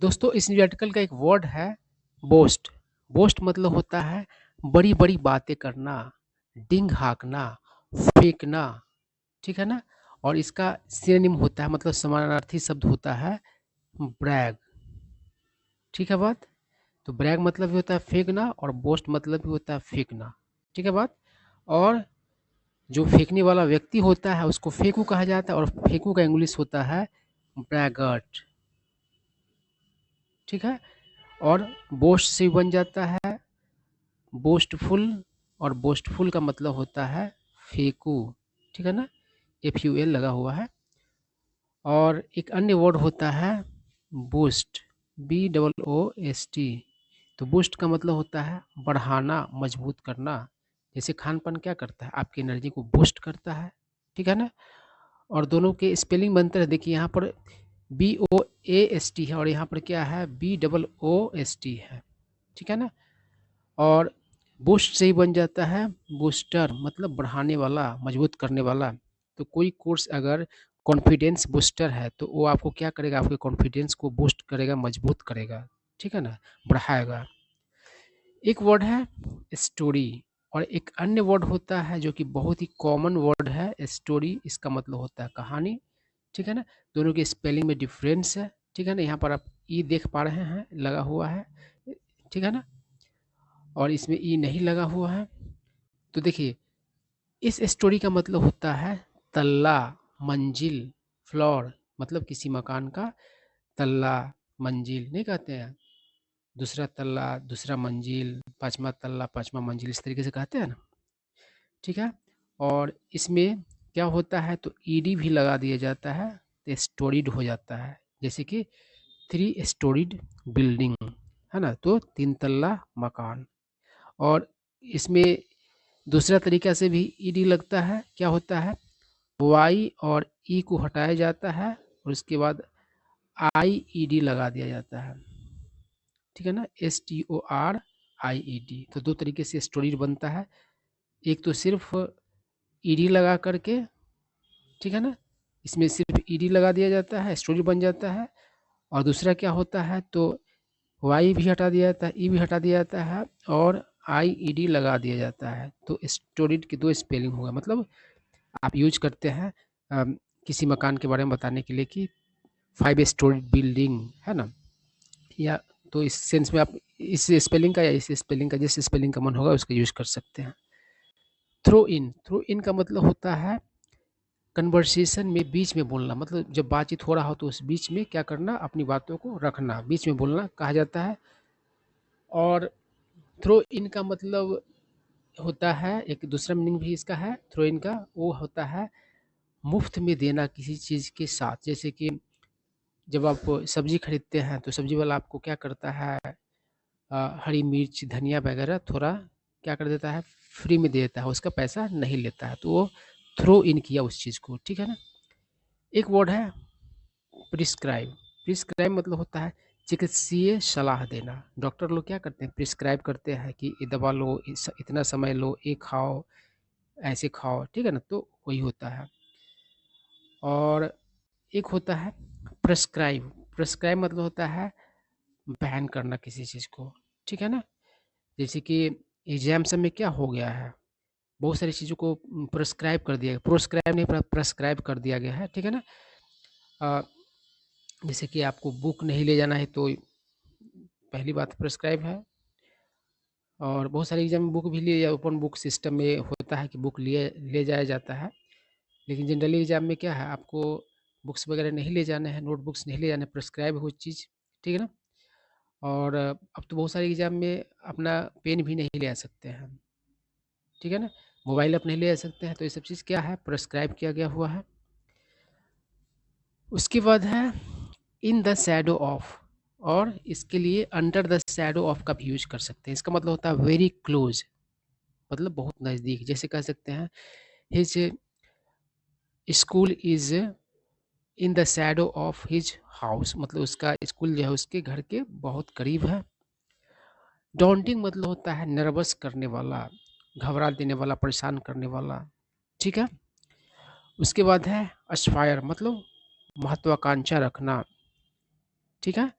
दोस्तों इस आर्टिकल का एक वर्ड है बोस्ट। बोस्ट मतलब होता है बड़ी बड़ी बातें करना, डिंग हाँकना, फेंकना, ठीक है ना। और इसका सिनोनिम होता है, मतलब समानार्थी शब्द होता है ब्रैग। ठीक है बात। तो ब्रैग मतलब भी होता है फेंकना और बोस्ट मतलब भी होता है फेंकना। ठीक है बात। और जो फेंकने वाला व्यक्ति होता है उसको फेंकू कहा जाता है, और फेंकू का इंग्लिश होता है ब्रैगर्ट। ठीक है। और बोस्ट से बन जाता है बोस्टफुल, और बोस्टफुल का मतलब होता है फेंकू। ठीक है ना, FUL लगा हुआ है। और एक अन्य वर्ड होता है बूस्ट, BOOST। तो बूस्ट का मतलब होता है बढ़ाना, मजबूत करना। जैसे खान पान क्या करता है, आपकी एनर्जी को बूस्ट करता है। ठीक है ना। और दोनों के स्पेलिंग बनते हैं, देखिए यहाँ पर BOAST है और यहाँ पर क्या है BOOST है। ठीक है ना। और बूस्ट से ही बन जाता है बूस्टर, मतलब बढ़ाने वाला, मजबूत करने वाला। तो कोई कोर्स अगर कॉन्फिडेंस बूस्टर है तो वो आपको क्या करेगा, आपके कॉन्फिडेंस को बूस्ट करेगा, मजबूत करेगा। ठीक है ना, बढ़ाएगा। एक वर्ड है स्टोरी, और एक अन्य वर्ड होता है जो कि बहुत ही कॉमन वर्ड है स्टोरी। इसका मतलब होता है कहानी। ठीक है ना। दोनों के स्पेलिंग में डिफरेंस है। ठीक है ना, यहाँ पर आप ई देख पा रहे हैं लगा हुआ है। ठीक है ना। और इसमें ई नहीं लगा हुआ है। तो देखिए इस स्टोरी का मतलब होता है तल्ला, मंजिल, फ्लोर। मतलब किसी मकान का तल्ला, मंजिल नहीं कहते हैं, दूसरा तल्ला, दूसरा मंजिल, पांचवा तल्ला, पांचवा मंजिल, इस तरीके से कहते हैं ना। ठीक है। और इसमें क्या होता है, तो ईडी भी लगा दिया जाता है तो स्टोरीड हो जाता है। जैसे कि 3 स्टोरीड बिल्डिंग है ना, तो 3 तल्ला मकान। और इसमें दूसरा तरीका से भी ईडी लगता है, क्या होता है वाई और ई को हटाया जाता है और उसके बाद IED लगा दिया जाता है। ठीक है ना, STORIED। तो दो तरीके से स्टोरी बनता है, एक तो सिर्फ ईडी लगा करके, ठीक है ना, इसमें सिर्फ ईडी लगा दिया जाता है, स्टोरी बन जाता है। और दूसरा क्या होता है, तो वाई भी हटा दिया जाता है, ई भी हटा दिया जाता है और IED लगा दिया जाता है। तो स्टोरीड के दो स्पेलिंग होगा, मतलब आप यूज करते हैं किसी मकान के बारे में बताने के लिए कि 5 स्टोरी बिल्डिंग है ना, या तो इस सेंस में आप इस स्पेलिंग का या इस स्पेलिंग का, जिस स्पेलिंग का मन होगा उसका यूज कर सकते हैं। थ्रो इन का मतलब होता है कन्वर्सेशन में बीच में बोलना, मतलब जब बातचीत हो रहा हो तो उस बीच में क्या करना, अपनी बातों को रखना, बीच में बोलना कहा जाता है। और थ्रो इन का मतलब होता है, एक दूसरा मीनिंग भी इसका है थ्रो इन का, वो होता है मुफ्त में देना किसी चीज़ के साथ। जैसे कि जब आप सब्जी खरीदते हैं तो सब्जी वाला आपको क्या करता है, हरी मिर्च, धनिया वगैरह थोड़ा क्या कर देता है, फ्री में दे देता है, उसका पैसा नहीं लेता है। तो वो थ्रो इन किया उस चीज़ को। ठीक है ना। एक वर्ड है प्रिस्क्राइब। प्रिस्क्राइब मतलब होता है चिकित्सीय सलाह देना। डॉक्टर लोग क्या करते हैं, प्रिस्क्राइब करते हैं कि ये दवा लो, इतना समय लो, ये खाओ, ऐसे खाओ। ठीक है ना, तो वही होता है। और एक होता है प्रेस्क्राइब। प्रेस्क्राइब मतलब होता है बैन करना किसी चीज़ को। ठीक है ना। जैसे कि एग्जाम सब में क्या हो गया है, बहुत सारी चीज़ों को प्रेस्क्राइब कर दिया गया, प्रोस्क्राइब नहीं, प्रेस्क्राइब कर दिया गया है। ठीक है ना। अ, जैसे कि आपको बुक नहीं ले जाना है तो पहली बात प्रेस्क्राइब है। और बहुत सारे एग्जाम में बुक भी लिए, ओपन बुक सिस्टम में होता है कि बुक लिए ले जाया जाता है। लेकिन जनरली एग्जाम में क्या है, आपको बुक्स वगैरह नहीं ले जाने हैं, नोटबुक्स नहीं ले जाने, प्रेस्क्राइब है वो चीज़। ठीक है ना। और अब तो बहुत सारे एग्जाम में अपना पेन भी नहीं ले आ सकते हैं। ठीक है ना, मोबाइल आप नहीं ले आ सकते हैं, तो ये सब चीज़ क्या है, प्रेस्क्राइब किया गया हुआ है। उसके बाद है इन द शैडो ऑफ, और इसके लिए अंडर द शैडो ऑफ का भी यूज कर सकते हैं। इसका मतलब होता है वेरी क्लोज, मतलब बहुत नज़दीक। जैसे कह सकते हैं his school is in the shadow of his house, मतलब उसका स्कूल जो है उसके घर के बहुत करीब है। डॉन्टिंग मतलब होता है नर्वस करने वाला, घबरा देने वाला, परेशान करने वाला। ठीक है। उसके बाद है एस्पायर, मतलब महत्वाकांक्षा रखना। ठीक है।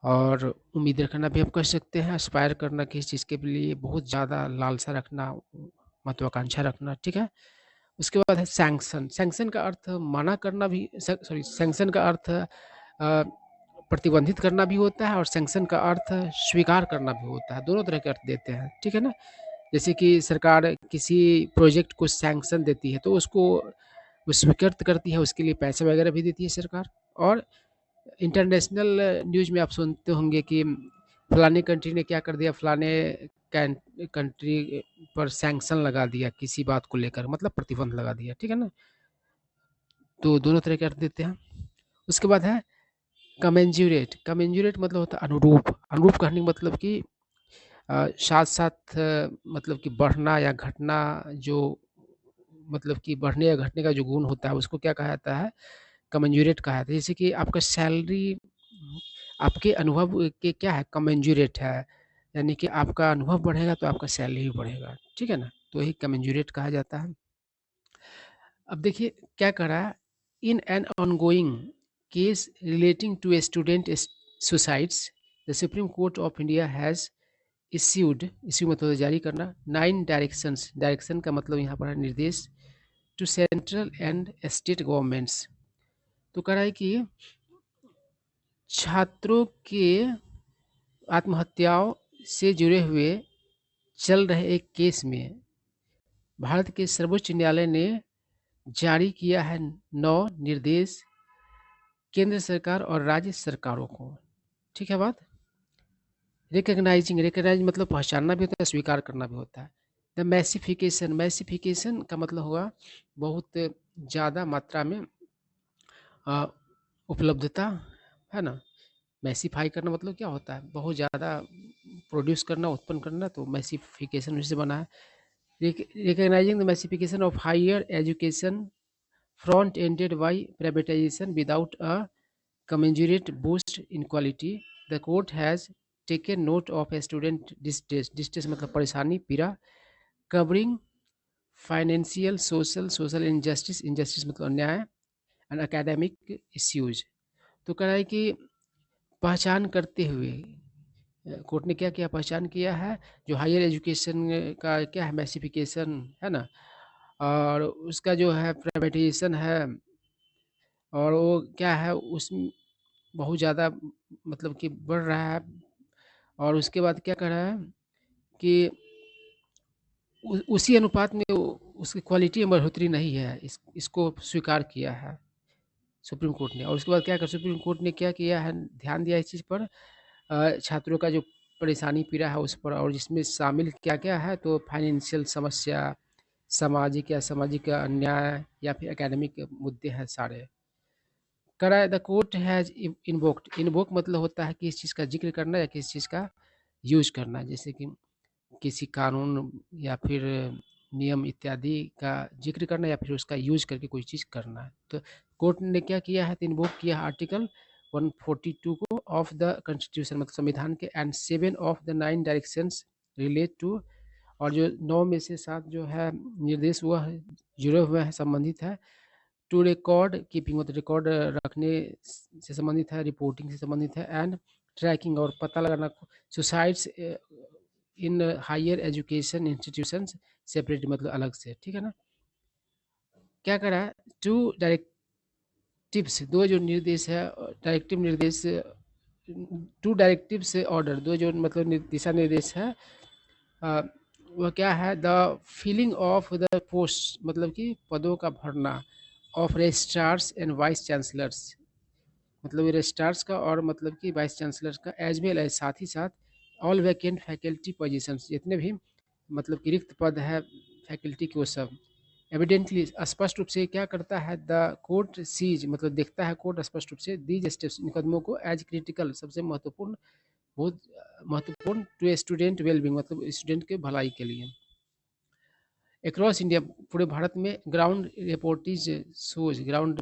और उम्मीद रखना भी हम कह सकते हैं, एस्पायर करना किसी चीज़ के लिए बहुत ज़्यादा लालसा रखना, महत्वाकांक्षा रखना, ठीक है? उसके बाद है सैंक्शन। सैंक्शन का अर्थ मना करना भी सैंक्शन का अर्थ प्रतिबंधित करना भी होता है और सैंक्शन का अर्थ स्वीकार करना भी होता है, दोनों तरह के अर्थ देते हैं, ठीक है ना? जैसे कि सरकार किसी प्रोजेक्ट को सैंक्शन देती है तो उसको वो स्वीकृत करती है, उसके लिए पैसे वगैरह भी देती है सरकार। और इंटरनेशनल न्यूज़ में आप सुनते होंगे कि फलाने कंट्री ने क्या कर दिया, फलाने कंट्री पर सैंक्शन लगा दिया किसी बात को लेकर, मतलब प्रतिबंध लगा दिया, ठीक है ना? तो दोनों तरह के अर्थ देते हैं। उसके बाद है कमेंजुरेट। कमेंजुरेट मतलब होता है अनुरूप। अनुरूप कहने का मतलब कि साथ साथ मतलब कि बढ़ना या घटना, जो मतलब कि बढ़ने या घटने का जो गुण होता है उसको क्या कहा जाता है, कमेंजुरेट कहा जाता है। जैसे कि आपका सैलरी आपके अनुभव के क्या है, कमेंजुरेट है, यानी कि आपका अनुभव बढ़ेगा तो आपका सैलरी भी बढ़ेगा, ठीक है ना? तो यही कमेंजुरेट कहा जाता है। अब देखिए क्या कर रहा है, in an ongoing case relating to a student suicides, the Supreme Court of India has issue मतलब जारी करना 9 डायरेक्शंस। डायरेक्शन का मतलब यहाँ पर है निर्देश, to central and state governments. तो कह रहा है कि छात्रों के आत्महत्याओं से जुड़े हुए चल रहे एक केस में भारत के सर्वोच्च न्यायालय ने जारी किया है 9 निर्देश केंद्र सरकार और राज्य सरकारों को, ठीक है बात? रिकग्नाइज मतलब पहचानना भी होता है, स्वीकार करना भी होता है। द मैसिफिकेशन का मतलब होगा बहुत ज़्यादा मात्रा में उपलब्धता, है ना? मैसिफाई करना मतलब क्या होता है, बहुत ज़्यादा प्रोड्यूस करना, उत्पन्न करना, तो मैसिफिकेशन उससे बना है। Recognizing the massification of higher education front ended by privatization without a commensurate boost in quality, the court has taken note of a student distress मतलब परेशानी, पीड़ा, covering financial, social injustice मतलब अन्याय, and academic issues। तो कह रहा है कि पहचान करते हुए कोर्ट ने क्या किया, पहचान किया है जो हायर एजुकेशन का क्या है, मैसिफिकेशन है ना, और उसका जो है प्राइवेटाइजेशन है, और वो क्या है उस बहुत ज़्यादा मतलब कि बढ़ रहा है, और उसके बाद क्या कर रहा है कि उसी अनुपात में उसकी क्वालिटी में बढ़ोतरी नहीं है, इसको स्वीकार किया है सुप्रीम कोर्ट ने। और उसके बाद क्या कर सुप्रीम कोर्ट ने क्या किया है, ध्यान दिया इस चीज़ पर, छात्रों का जो परेशानी पीड़ा है उस पर, और जिसमें शामिल क्या क्या है, तो फाइनेंशियल समस्या, सामाजिक या सामाजिक अन्याय, या फिर एकेडमिक मुद्दे हैं सारे। करा द कोर्ट हैज़ इन्वोक्ड मतलब होता है किसी चीज़ का जिक्र करना या किसी चीज़ का यूज करना, जैसे कि किसी कानून या फिर नियम इत्यादि का जिक्र करना या फिर उसका यूज करके कोई चीज़ करना है। तो कोर्ट ने क्या किया है, तो इन्वोक किया आर्टिकल 142 को ऑफ द कॉन्स्टिट्यूशन मतलब संविधान के, and 7 of the 9 directions relate to, और जो 9 में से 7 जो है निर्देश वह जुड़े हुए हैं, संबंधित है टू रिकॉर्ड कीपिंग मतलब रिकॉर्ड रखने से संबंधित है, रिपोर्टिंग से संबंधित है, एंड ट्रैकिंग और पता लगाना suicides in higher education institutions separate मतलब अलग से, ठीक है ना? क्या करा है, टू डायरेक्टिव्स दो जो निर्देश है, डायरेक्टिव निर्देश, टू डायरेक्टिव्स ऑर्डर दो जो मतलब दिशा निर्देश है, वह क्या है, the filling of the post मतलब कि पदों का भरना, of registrars and vice chancellors मतलब रजिस्ट्रार्स का और मतलब कि वाइस चांसलर्स का, एज वेल एज साथ ही साथ ऑल वैकेंट फैकल्टी पोजीशंस जितने भी मतलब कि रिक्त पद है फैकल्टी के वो सब, एविडेंटली स्पष्ट रूप से क्या करता है, द कोर्ट सीज मतलब देखता है कोर्ट स्पष्ट रूप से दीज स्टेप्स इन कदमों को एज क्रिटिकल सबसे महत्वपूर्ण, बहुत महत्वपूर्ण टू ए स्टूडेंट वेलबींग मतलब स्टूडेंट के भलाई के लिए। अक्रॉस इंडिया पूरे भारत में ग्राउंड रिपोर्टिज शोज, ग्राउंड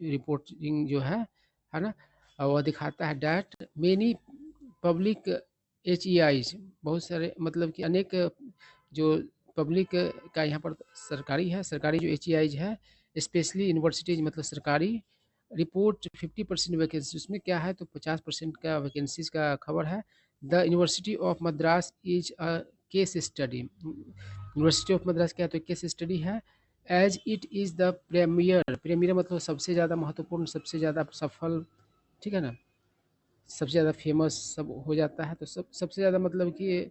रिपोर्टिंग जो है ना, वह दिखाता है डैट मेनी पब्लिक HEIs बहुत सारे मतलब कि अनेक जो पब्लिक का यहाँ पर सरकारी है, सरकारी जो HEIs है, स्पेशली यूनिवर्सिटीज मतलब सरकारी रिपोर्ट 50% वैकेंसी, उसमें क्या है तो 50% का वैकेंसीज का खबर है। The university of Madras is a case study, university of Madras क्या है तो केस स्टडी है। As it is the premier, premier मतलब सबसे ज़्यादा महत्वपूर्ण, सबसे ज़्यादा सफल, ठीक है ना, सबसे ज़्यादा फेमस सब हो जाता है, तो सबसे ज़्यादा मतलब कि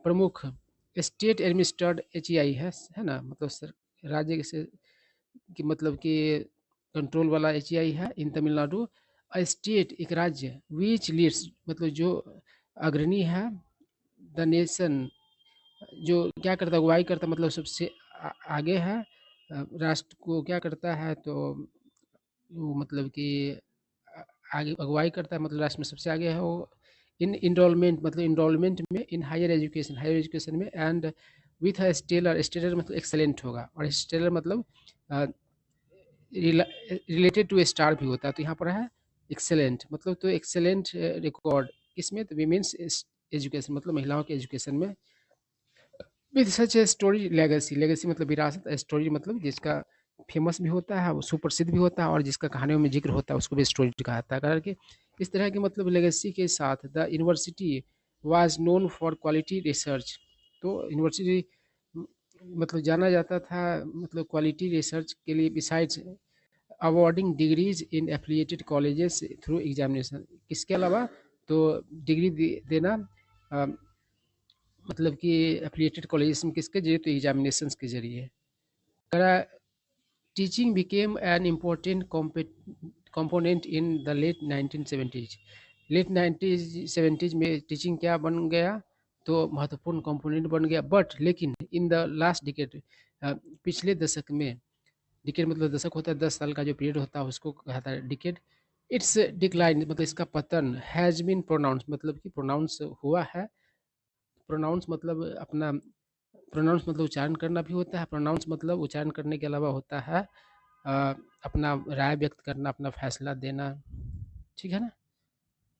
प्रमुख स्टेट एडमिनिस्ट्रेड HEI है ना, मतलब सर राज्य से कि मतलब कि कंट्रोल वाला HEI है इन तमिलनाडु। अ स्टेट एक राज्य, विच लीड्स मतलब जो अग्रणी है, द नेशन जो क्या करता है अगुवाई करता है, मतलब सबसे आगे है, राष्ट्र को क्या करता है तो वो मतलब कि आगे अगुवाई करता है, मतलब राष्ट्र में सबसे आगे है वो। इन इनरोलमेंट मतलब इनरोलमेंट में, in higher education, higher education में, and with a stellar, stellar मतलब एक्सेलेंट होगा, और स्टेलर मतलब रिलेटेड टू स्टार भी होता है, तो यहाँ पर है एक्सेलेंट, मतलब तो एक्सेलेंट रिकॉर्ड इसमें, तो वीमेंस एजुकेशन मतलब महिलाओं के एजुकेशन में। With such a story legacy, legacy मतलब विरासत, स्टोरी मतलब जिसका फेमस भी होता है, वो सुप्रसिद्ध भी होता है, और जिसका कहानियों में जिक्र होता है उसको भी स्टोरी कहा जाता है। कारण कि इस तरह के मतलब लेगेसी के साथ the university was known for quality research, तो यूनिवर्सिटी मतलब जाना जाता था मतलब क्वालिटी रिसर्च के लिए, बिसाइड्स अवार्डिंग डिग्रीज इन एफिलिएटेड कॉलेजेस थ्रू एग्जामिनेशन, इसके अलावा तो डिग्री देना मतलब कि एफिलिएटेड कॉलेजेस में किसके जरिए तो एग्जामिनेशंस के जरिए करा। Teaching became an important component in the late 1970s, late 1970s में टीचिंग क्या बन गया तो महत्वपूर्ण कंपोनेंट बन गया, बट लेकिन इन द लास्ट डिकेड, पिछले दशक में, डिकेड मतलब दशक होता है 10 साल का जो पीरियड होता है उसको कहता है डिकेड। इट्स डिक्लाइन मतलब इसका पतन, हैज़ बीन प्रोनाउंस मतलब कि प्रोनाउंस हुआ है, प्रोनाउंस मतलब अपना, प्रोनाउंस मतलब उच्चारण करना भी होता है, प्रोनाउंस मतलब उच्चारण करने के अलावा होता है अपना राय व्यक्त करना, अपना फैसला देना, ठीक है ना।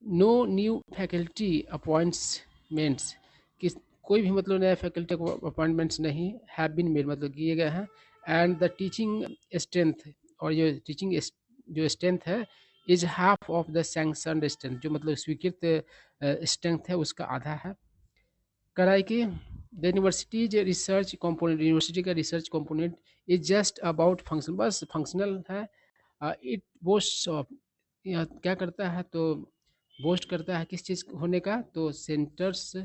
नो न्यू फैकल्टी अपॉइंटमेंट्स, किस कोई भी मतलब नया फैकल्टी अपॉइंटमेंट्स नहीं हैव बीन मेड मतलब किए गए हैं। एंड द टीचिंग स्ट्रेंथ, और जो टीचिंग जो स्ट्रेंथ है, is half of the sanctioned strength, जो मतलब स्वीकृत स्ट्रेंथ है उसका आधा है। कराई कि the universities research component, university का research component is just about function, बस फंक्शनल है। इट बोस्ट ऑफ, क्या करता है तो बोस्ट करता है किस चीज़ होने का तो centres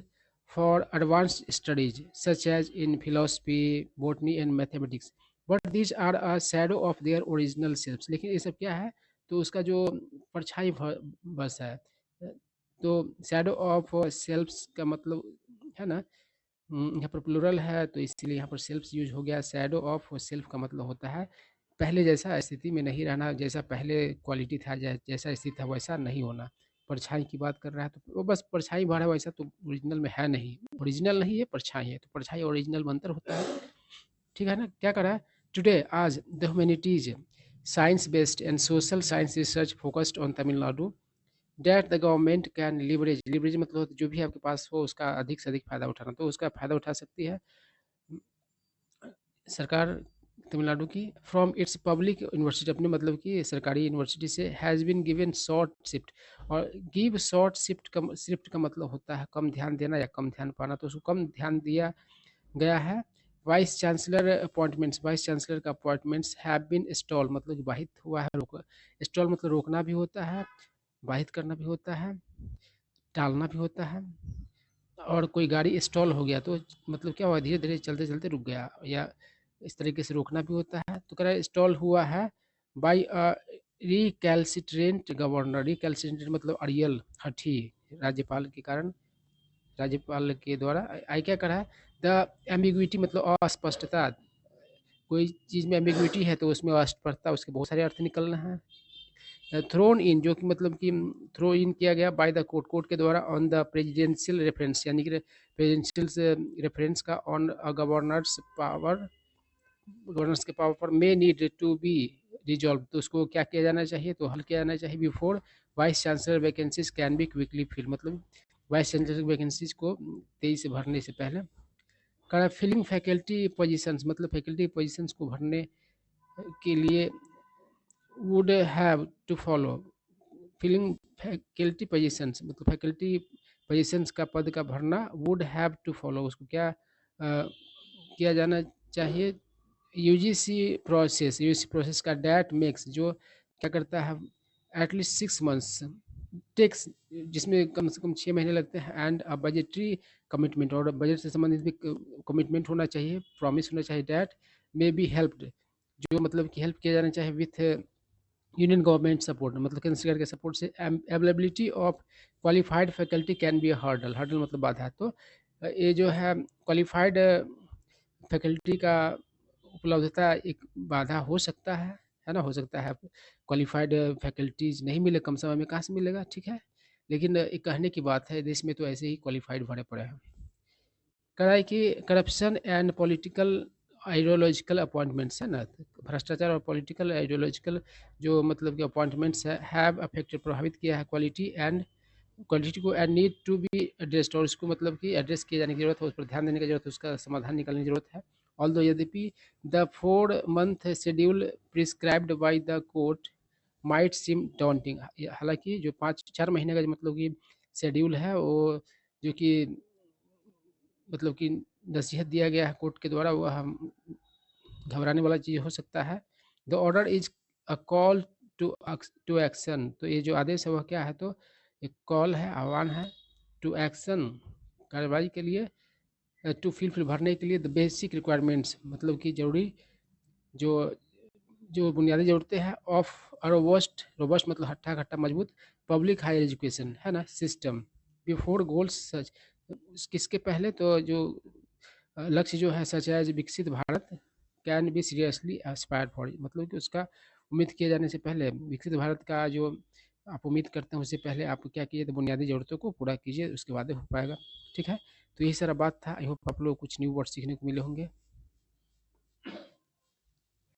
for advance studies such as in philosophy, botany and mathematics, but these are a shadow of their original selfs, लेकिन ये सब क्या है तो उसका जो परछाई बस है, तो शैडो ऑफ सेल्फ्स का मतलब है ना, यहाँ पर प्लूरल है तो इसीलिए यहाँ पर सेल्फ्स यूज हो गया। शैडो ऑफ सेल्फ का मतलब होता है पहले जैसा स्थिति में नहीं रहना, जैसा पहले क्वालिटी था, जैसा स्थिति था वैसा नहीं होना। परछाई की बात कर रहा है तो वो बस परछाई भरा, वैसा तो ओरिजिनल में है नहीं, ओरिजिनल नहीं है, परछाई है, तो परछाई ओरिजिनल में अंतर होता है, ठीक है ना। क्या कर रहा है टुडे आज the humanities, science based and social science research focused on Tamil Nadu, that the government can leverage, leverage मतलब जो भी आपके पास हो उसका अधिक से अधिक फायदा उठाना, तो उसका फायदा उठा सकती है सरकार तमिलनाडु की, फ्रॉम इट्स पब्लिक यूनिवर्सिटी, अपने मतलब कि सरकारी यूनिवर्सिटी से, has been given short shift, और गिव शॉर्ट शिफ्ट का, शिफ्ट का मतलब होता है कम ध्यान देना या कम ध्यान पाना, तो उसको कम ध्यान दिया गया है। Vice chancellor appointments, vice chancellor का अपॉइंटमेंट्स हैव बीन स्टॉल मतलब कि बाधित हुआ है, रोक, स्टॉल मतलब रोकना भी होता है, बाधित करना भी होता है, टालना भी होता है। और कोई गाड़ी स्टॉल हो गया तो मतलब क्या हुआ, धीरे धीरे चलते चलते रुक गया, या इस तरीके से रोकना भी होता है, तो कह रहा है स्टॉल हुआ है by a recalcitrant governor, recalcitrant मतलब अड़ियल हठी राज्यपाल के कारण, राज्यपाल के द्वारा। आई क्या करा है द एम्बिग्विटी मतलब अस्पष्टता, कोई चीज़ में एम्बिग्विटी है तो उसमें अस्पष्टता, उसके बहुत सारे अर्थ निकलना है। थ्रोन इन जो कि मतलब कि थ्रो इन किया गया बाय द कोर्ट, कोर्ट के द्वारा ऑन द प्रेजिडेंशियल रेफरेंस, यानी कि प्रेजिडेंशियल रेफरेंस का ऑन गवर्नर्स पावर, गवर्नर्स के पावर पर may need to be resolve, तो उसको क्या किया जाना चाहिए तो हल किया जाना चाहिए before vice chancellor vacancies can be quickly fill, मतलब वाइस चांसलर वैकेंसीज को तेजी से भरने से पहले। कहा फिलिंग फैकल्टी पोजीशंस मतलब फैकल्टी पोजीशंस को भरने के लिए would have to follow filling faculty positions, मतलब फैकल्टी पोजीशंस का पद का भरना, वुड हैव टू फॉलो, उसको क्या किया जाना चाहिए, यूजीसी प्रोसेस का डैट मेक्स, जो क्या करता है एटलीस्ट 6 मंथ्स टेक्स, जिसमें कम से कम 6 महीने लगते हैं, एंड बजटरी कमिटमेंट, और बजट से संबंधित भी कमिटमेंट होना चाहिए, प्रॉमिस होना चाहिए, डैट मे बी हेल्प्ड, जो मतलब कि हेल्प किया जाना चाहिए विथ यूनियन गवर्नमेंट सपोर्ट, मतलब केंद्र सरकार के सपोर्ट से, availability of qualified faculty can be a hurdle, hurdle मतलब बाधा, तो ये जो है क्वालिफाइड फैकल्टी का उपलब्धता एक बाधा हो सकता है ना, हो सकता है क्वालिफाइड फैकल्टीज नहीं मिले कम समय में, कहाँ से मिलेगा, ठीक है, लेकिन एक कहने की बात है, देश में तो ऐसे ही क्वालिफाइड भरे पड़े हैं। कराई कि corruption and political ideological appointments है ना, भ्रष्टाचार और पॉलिटिकल आइडियोलॉजिकल जो मतलब कि अपॉइंटमेंट्स है, हैव अफेक्टेड, प्रभावित किया है क्वालिटी को, and need to be addressed, और उसको मतलब कि एड्रेस किए जाने की जरूरत है, उस पर ध्यान देने की जरूरत है, उसका समाधान निकालने की जरूरत है। ऑल्दो यद्यपि the 4 month schedule prescribed by the court might SIM daunting, हालांकि जो 5-4 महीने का जो मतलब कि शेड्यूल है वो, जो कि मतलब कि नसीहत दिया गया है कोर्ट के द्वारा, वह हम घबराने वाला चीज़ हो सकता है। The order is a call to action, तो ये जो आदेश है वह क्या है, तो एक कॉल है, आह्वान है, टू एक्शन, कार्रवाई के लिए, टू फिल भरने के लिए, द बेसिक रिक्वायरमेंट्स, मतलब कि जरूरी जो जो बुनियादी ज़रूरतें हैं, ऑफ रोबस्ट, रोबस्ट मतलब हट्टा कट्टा मजबूत, पब्लिक हायर एजुकेशन है ना सिस्टम, बिफोर गोल्स सच, किसके पहले, तो जो लक्ष्य जो है सच एज विकसित Bharat, can be seriously Aspire for, मतलब कि उसका उम्मीद किए जाने से पहले, विकसित भारत का जो आप उम्मीद करते हैं उससे पहले आप क्या कीजिए, तो बुनियादी ज़रूरतों को पूरा कीजिए, उसके बाद हो पाएगा, ठीक है। तो यही सारा बात था, आई होप आप लोग कुछ न्यू वर्ड सीखने को मिले होंगे।